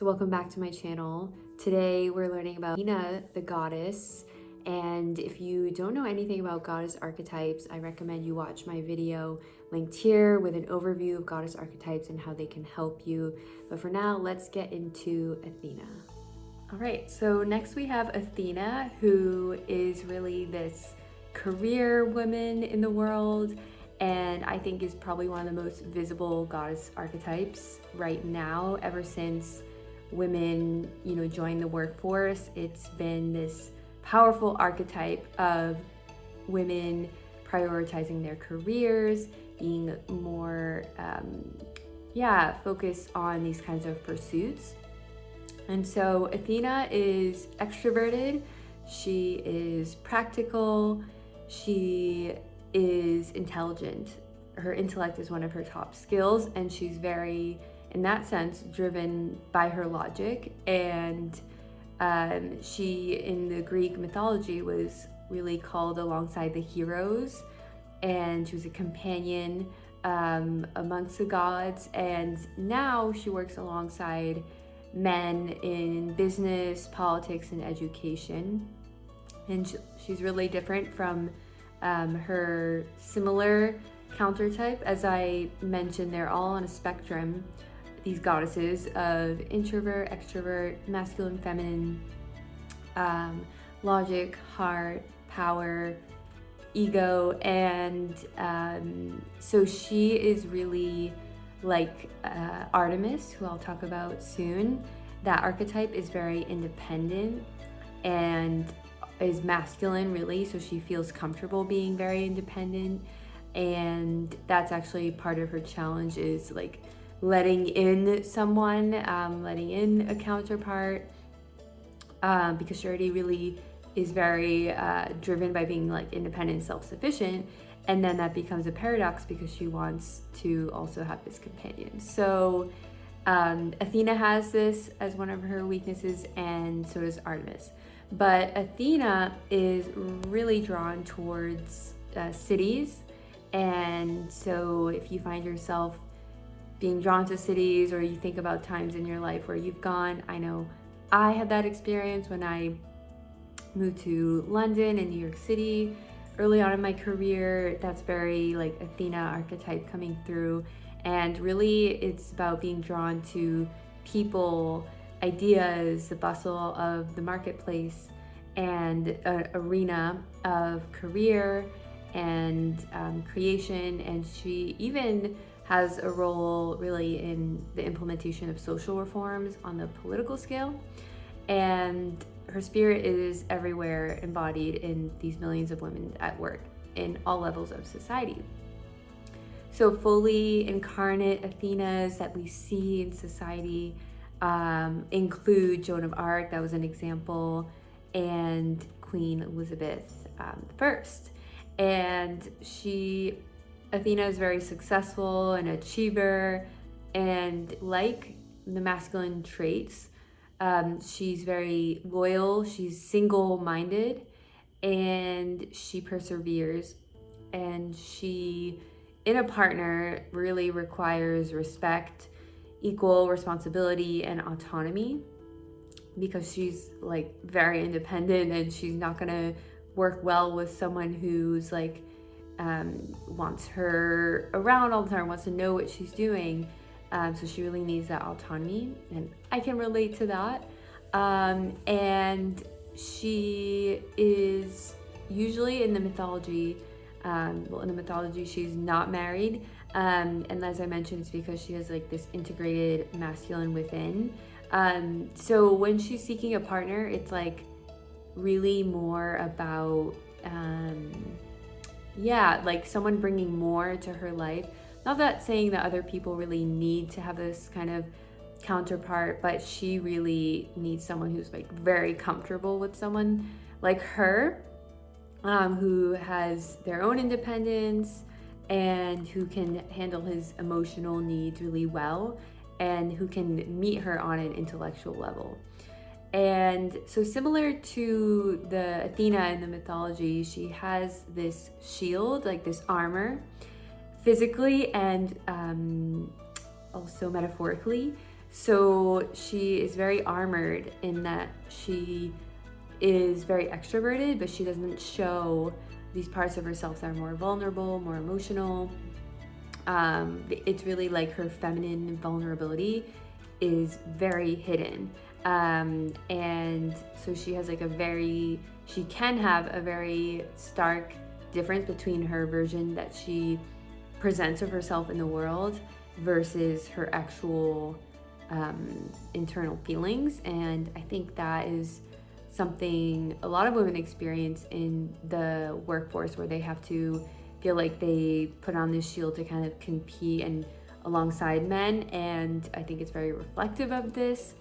So welcome back to my channel. Today we're learning about Athena, the goddess. And if you don't know anything about goddess archetypes, I recommend you watch my video linked here with an overview of goddess archetypes and how they can help you. But for now, let's get into Athena. All right, so next we have Athena, who is really this career woman in the world, and I think is probably one of the most visible goddess archetypes right now. Ever since women, joined the workforce, it's been this powerful archetype of women prioritizing their careers, being more, focused on these kinds of pursuits. And so Athena is extroverted, she is practical, she is intelligent. Her intellect is one of her top skills, and she's very, in that sense, driven by her logic. And she, in the Greek mythology, was really called alongside the heroes, and she was a companion amongst the gods. And now she works alongside men in business, politics, and education. And she's really different from her similar countertype. As I mentioned, they're all on a spectrum, these goddesses, of introvert, extrovert, masculine, feminine, logic, heart, power, ego. And so she is really like Artemis, who I'll talk about soon. That archetype is very independent and is masculine, really, so she feels comfortable being very independent. And that's actually part of her challenge, is like letting in someone, letting in a counterpart, because she already really is very driven by being like independent, self-sufficient. And then that becomes a paradox because she wants to also have this companion. So Athena has this as one of her weaknesses, and so does Artemis. But Athena is really drawn towards cities. And so if you find yourself being drawn to cities, or you think about times in your life where you've gone, I know I had that experience when I moved to London and New York City early on in my career. That's very like Athena archetype coming through. And really it's about being drawn to people, ideas, the bustle of the marketplace, and an arena of career and creation. And she even has a role really in the implementation of social reforms on the political scale. And her spirit is everywhere, embodied in these millions of women at work in all levels of society. So fully incarnate Athenas that we see in society include Joan of Arc, that was an example, and Queen Elizabeth I. And Athena is very successful, an achiever, and like the masculine traits, she's very loyal, she's single-minded, and she perseveres. And she, in a partner, really requires respect, equal responsibility, and autonomy, because she's like very independent, and she's not gonna work well with someone who's like wants her around all the time, wants to know what she's doing. So she really needs that autonomy, and I can relate to that. And she is usually in the mythology, she's not married. And as I mentioned, it's because she has like this integrated masculine within. So when she's seeking a partner, it's like really more about, like someone bringing more to her life. Not that saying that other people really need to have this kind of counterpart, but she really needs someone who's like very comfortable with someone like her, who has their own independence and who can handle his emotional needs really well, and who can meet her on an intellectual level. And so similar to the Athena in the mythology, she has this shield, like this armor, physically and also metaphorically. So she is very armored in that she is very extroverted, but she doesn't show these parts of herself that are more vulnerable, more emotional. It's really like her feminine vulnerability is very hidden. And so she has like she can have a very stark difference between her version that she presents of herself in the world versus her actual internal feelings. And I think that is something a lot of women experience in the workforce, where they have to feel like they put on this shield to kind of compete and alongside men. And I think it's very reflective of this.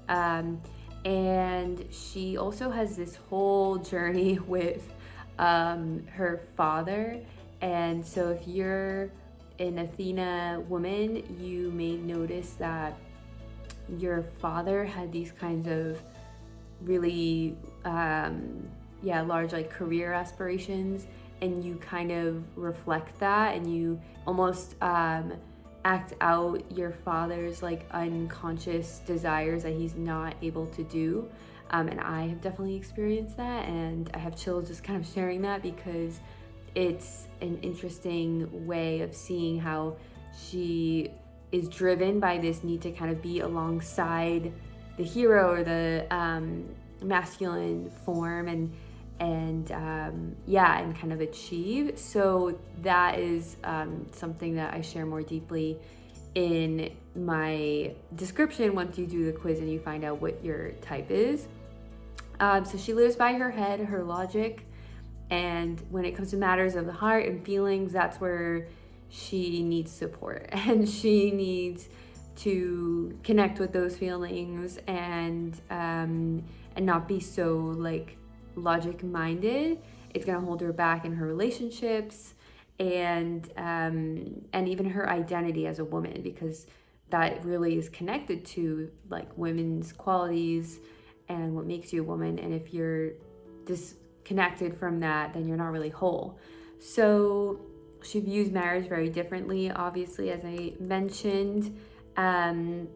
And she also has this whole journey with her father. And so if you're an Athena woman, you may notice that your father had these kinds of really large like career aspirations, and you kind of reflect that, and you almost act out your father's like unconscious desires that he's not able to do. And I have definitely experienced that, and I have chills just kind of sharing that, because it's an interesting way of seeing how she is driven by this need to kind of be alongside the hero or the masculine form, and kind of achieve. So that is something that I share more deeply in my description once you do the quiz and you find out what your type is. So she lives by her head, her logic, and when it comes to matters of the heart and feelings, that's where she needs support, and she needs to connect with those feelings and not be so like logic minded. It's gonna hold her back in her relationships and even her identity as a woman, because that really is connected to like women's qualities and what makes you a woman. And if you're disconnected from that, then you're not really whole. So she views marriage very differently, obviously, as I mentioned, and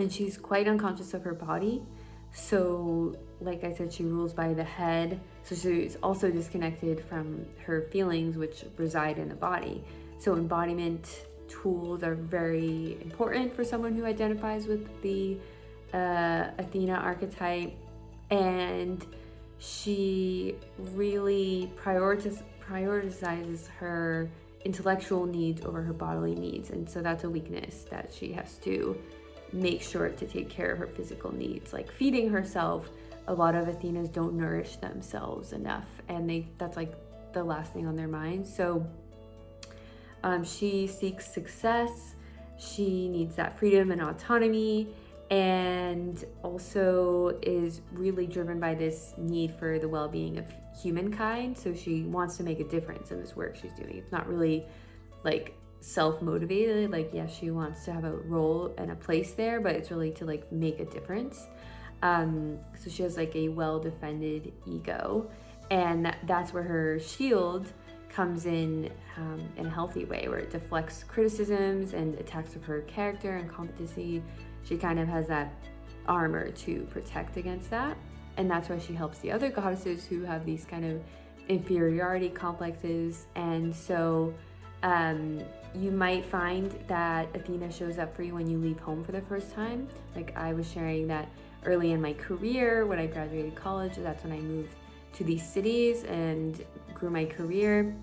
she's quite unconscious of her body. So like I said, she rules by the head. So she's also disconnected from her feelings, which reside in the body. So embodiment tools are very important for someone who identifies with the Athena archetype. And she really prioritizes her intellectual needs over her bodily needs. And so that's a weakness that she has to make sure to take care of her physical needs, like feeding herself. A lot of Athenas don't nourish themselves enough, and that's like the last thing on their mind. So she seeks success, she needs that freedom and autonomy, and also is really driven by this need for the well-being of humankind. So she wants to make a difference in this work she's doing. It's not really like self-motivated, like yes, she wants to have a role and a place there, but it's really to like make a difference. So she has like a well-defended ego, and that's where her shield comes in a healthy way, where it deflects criticisms and attacks of her character and competency. She kind of has that armor to protect against that, and that's why she helps the other goddesses who have these kind of inferiority complexes. And so you might find that Athena shows up for you when you leave home for the first time. Like I was sharing that early in my career, when I graduated college, that's when I moved to these cities and grew my career.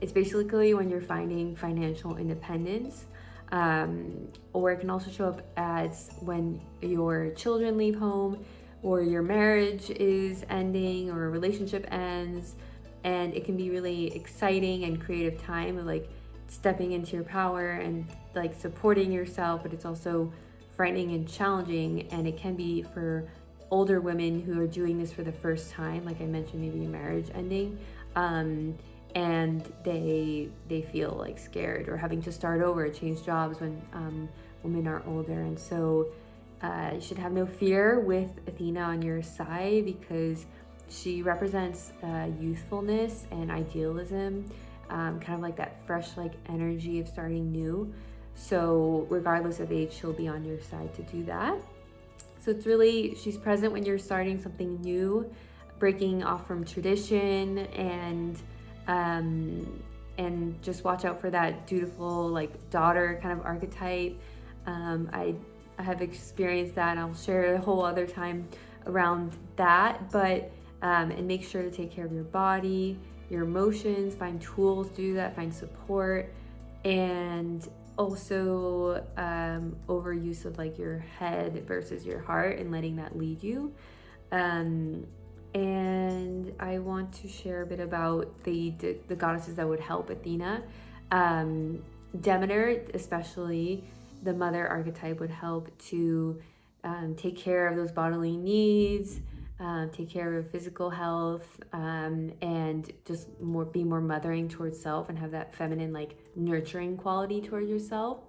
It's basically when you're finding financial independence, or it can also show up as when your children leave home, or your marriage is ending, or a relationship ends. And it can be really exciting and creative time of like stepping into your power and like supporting yourself, but it's also frightening and challenging. And it can be for older women who are doing this for the first time, like I mentioned, maybe a marriage ending, and they feel like scared or having to start over, change jobs when women are older. And so you should have no fear with Athena on your side, because she represents youthfulness and idealism, kind of like that fresh like energy of starting new. So regardless of age, she'll be on your side to do that. So it's really, she's present when you're starting something new, breaking off from tradition, and just watch out for that dutiful, like, daughter kind of archetype. I have experienced that, and I'll share a whole other time around that. But and make sure to take care of your body, your emotions, find tools to do that, find support, and also overuse of like your head versus your heart and letting that lead you. And I want to share a bit about the goddesses that would help Athena. Demeter, especially the mother archetype, would help to take care of those bodily needs, take care of physical health, and just be more mothering towards self and have that feminine, like, nurturing quality toward yourself.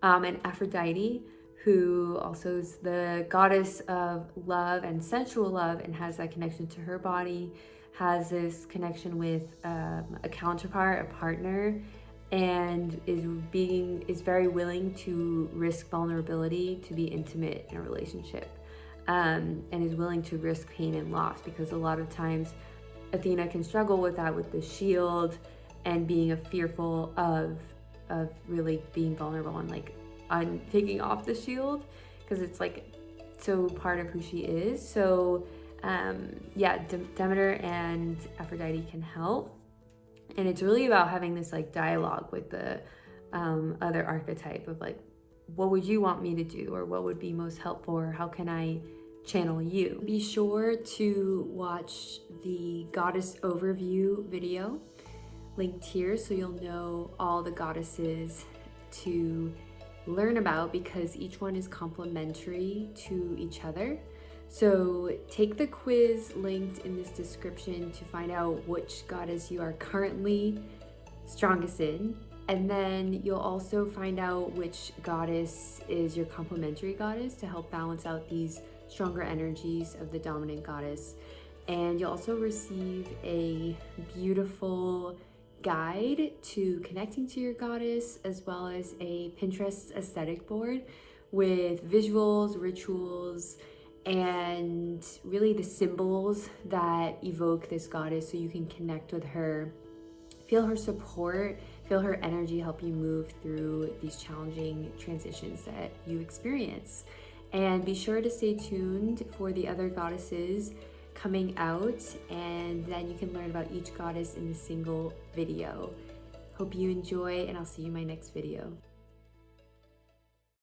And Aphrodite, who also is the goddess of love and sensual love and has that connection to her body, has this connection with a counterpart, a partner, and is very willing to risk vulnerability to be intimate in a relationship, and is willing to risk pain and loss, because a lot of times Athena can struggle with that, with the shield and being fearful of really being vulnerable and like taking off the shield, because it's like so part of who she is. So Demeter and Aphrodite can help, and it's really about having this like dialogue with the other archetype of like, what would you want me to do, or what would be most helpful, or how can I channel you? Be sure to watch the goddess overview video linked here, so you'll know all the goddesses to learn about, because each one is complementary to each other. So take the quiz linked in this description to find out which goddess you are currently strongest in, and then you'll also find out which goddess is your complementary goddess to help balance out these stronger energies of the dominant goddess. And you'll also receive a beautiful guide to connecting to your goddess, as well as a Pinterest aesthetic board with visuals, rituals, and really the symbols that evoke this goddess, so you can connect with her, feel her support, feel her energy, help you move through these challenging transitions that you experience. And be sure to stay tuned for the other goddesses coming out, and then you can learn about each goddess in a single video. Hope you enjoy, and I'll see you in my next video.